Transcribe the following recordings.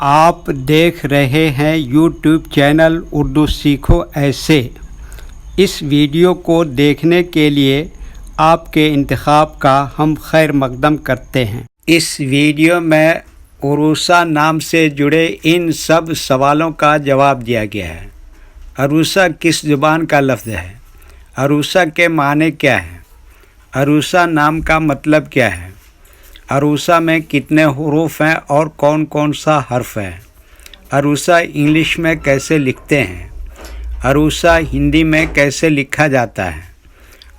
آپ دیکھ رہے ہیں یوٹیوب چینل اردو سیکھو ایسے۔ اس ویڈیو کو دیکھنے کے لیے آپ کے انتخاب کا ہم خیر مقدم کرتے ہیں۔ اس ویڈیو میں عروسہ نام سے جڑے ان سب سوالوں کا جواب دیا گیا ہے۔ عروسہ کس زبان کا لفظ ہے؟ عروسہ کے معنی کیا ہے؟ عروسہ نام کا مطلب کیا ہے؟ عروسہ میں کتنے حروف ہیں اور کون کون سا حرف ہے؟ عروسہ انگلش میں کیسے لکھتے ہیں؟ عروسہ ہندی میں کیسے لکھا جاتا ہے؟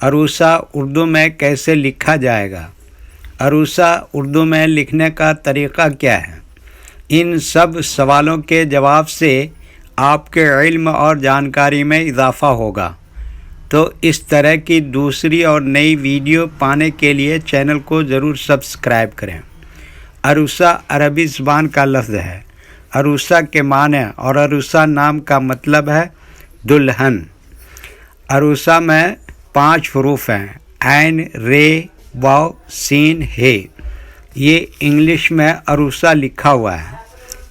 عروسہ اردو میں کیسے لکھا جائے گا؟ عروسہ اردو میں لکھنے کا طریقہ کیا ہے؟ ان سب سوالوں کے جواب سے آپ کے علم اور جانکاری میں اضافہ ہوگا۔ تو اس طرح کی دوسری اور نئی ویڈیو پانے کے لیے چینل کو ضرور سبسکرائب کریں۔ عروسہ عربی زبان کا لفظ ہے۔ عروسہ کے معنی اور عروسہ نام کا مطلب ہے دلہن۔ عروسہ میں 5 حروف ہیں: عین، رے، واو، سین، ہے۔ یہ انگلش میں عروسہ لکھا ہوا ہے۔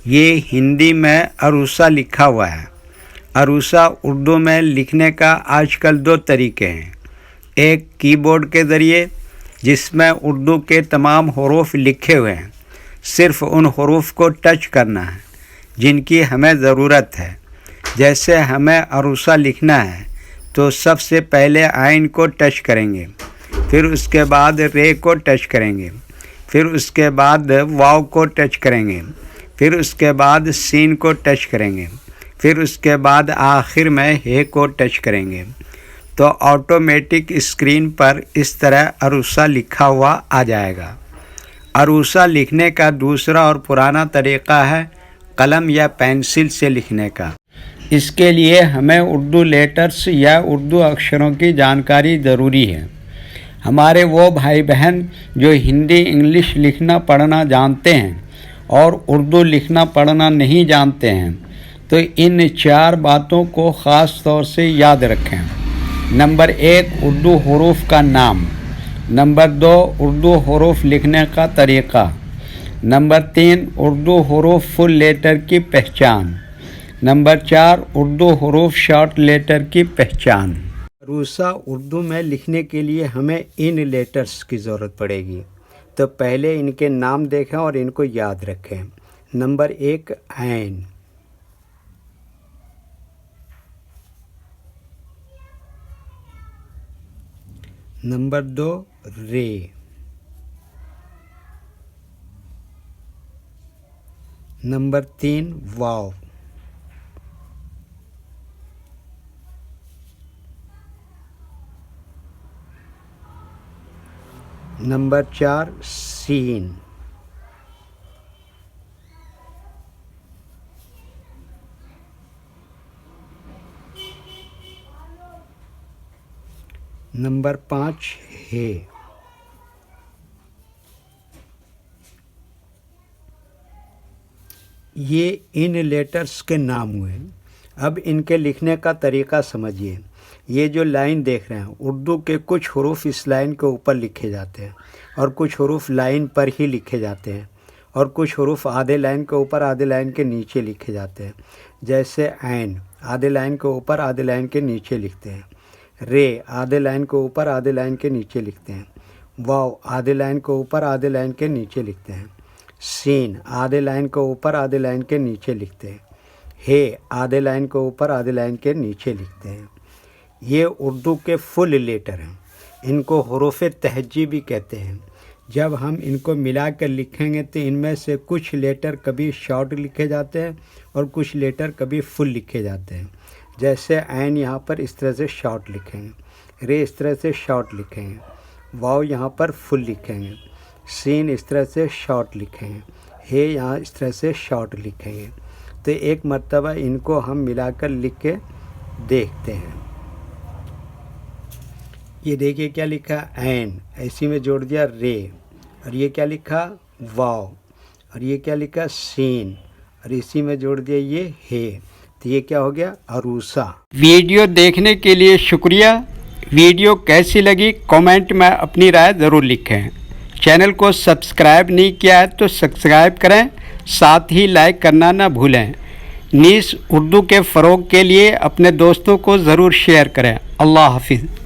یہ ہندی میں عروسہ لکھا ہوا ہے۔ عروسہ اردو میں لکھنے کا آج کل 2 طریقے ہیں۔ ایک کی بورڈ کے ذریعے، جس میں اردو کے تمام حروف لکھے ہوئے ہیں، صرف ان حروف کو ٹچ کرنا ہے جن کی ہمیں ضرورت ہے۔ جیسے ہمیں عروسہ لکھنا ہے تو سب سے پہلے عین کو ٹچ کریں گے، پھر اس کے بعد رے کو ٹچ کریں گے، پھر اس کے بعد واو کو ٹچ کریں گے، پھر اس کے بعد سین کو ٹچ کریں گے، پھر اس کے بعد آخر میں ہے کو ٹچ کریں گے، تو آٹومیٹک اسکرین پر اس طرح عروسہ لکھا ہوا آ جائے گا۔ عروسہ لکھنے کا دوسرا اور پرانا طریقہ ہے قلم یا پینسل سے لکھنے کا۔ اس کے لیے ہمیں اردو لیٹرز یا اردو اکشروں کی جانکاری ضروری ہے۔ ہمارے وہ بھائی بہن جو ہندی انگلش لکھنا پڑھنا جانتے ہیں اور اردو لکھنا پڑھنا نہیں جانتے ہیں، تو ان 4 باتوں کو خاص طور سے یاد رکھیں۔ نمبر 1، اردو حروف کا نام۔ نمبر 2، اردو حروف لکھنے کا طریقہ۔ نمبر 3، اردو حروف فل لیٹر کی پہچان۔ نمبر 4، اردو حروف شارٹ لیٹر کی پہچان۔ عروسہ اردو میں لکھنے کے لیے ہمیں ان لیٹرز کی ضرورت پڑے گی، تو پہلے ان کے نام دیکھیں اور ان کو یاد رکھیں۔ نمبر 1، عین۔ نمبر 2، رے۔ نمبر 3، واو۔ نمبر 4، سین۔ نمبر 5، ہے۔ یہ ان لیٹرز کے نام ہوئے۔ اب ان کے لکھنے کا طریقہ سمجھیے۔ یہ جو لائن دیکھ رہے ہیں، اردو کے کچھ حروف اس لائن کے اوپر لکھے جاتے ہیں اور کچھ حروف لائن پر ہی لکھے جاتے ہیں، اور کچھ حروف آدھے لائن کے اوپر آدھے لائن کے نیچے لکھے جاتے ہیں۔ جیسے عین آدھے لائن کے اوپر آدھے لائن کے نیچے لکھتے ہیں۔ رے آدھے لائن کے اوپر آدھے لائن کے نیچے لکھتے ہیں۔ واو آدھے لائن کے اوپر آدھے لائن کے نیچے لکھتے ہیں۔ سین آدھے لائن کے اوپر آدھے لائن کے نیچے لکھتے ہیں۔ ہے آدھے لائن کے اوپر آدھے لائن کے نیچے لکھتے ہیں۔ یہ اردو کے فل لیٹر ہیں۔ ان کو حروف تہجی بھی کہتے ہیں۔ جب ہم ان کو ملا کر لکھیں گے تو ان میں سے کچھ لیٹر کبھی شارٹ لکھے جاتے ہیں اور کچھ لیٹر کبھی فل لکھے جاتے ہیں۔ جیسے عین یہاں پر اس طرح سے شارٹ لکھیں گے، رے اس طرح سے شارٹ لکھیں گے، واو یہاں پر فل لکھیں گے، سین اس طرح سے شارٹ لکھیں گے، ہے یہاں اس طرح سے شارٹ لکھیں گے۔ تو ایک مرتبہ ان کو ہم ملا کر لکھ کے دیکھتے ہیں۔ یہ دیکھیے کیا لکھا، عین، ایسی میں جوڑ دیا رے، اور یہ کیا لکھا، واو، اور یہ کیا لکھا، سین، اور اسی میں جوڑ دیا یہ ہے۔ تو یہ کیا ہو گیا، عروسہ۔ ویڈیو دیکھنے کے لیے شکریہ۔ ویڈیو کیسی لگی کامنٹ میں اپنی رائے ضرور لکھیں۔ چینل کو سبسکرائب نہیں کیا ہے تو سبسکرائب کریں ساتھ ہی لائک کرنا نہ بھولیں۔ نیز اردو کے فروغ کے لیے اپنے دوستوں کو ضرور شیئر کریں۔ اللہ حافظ۔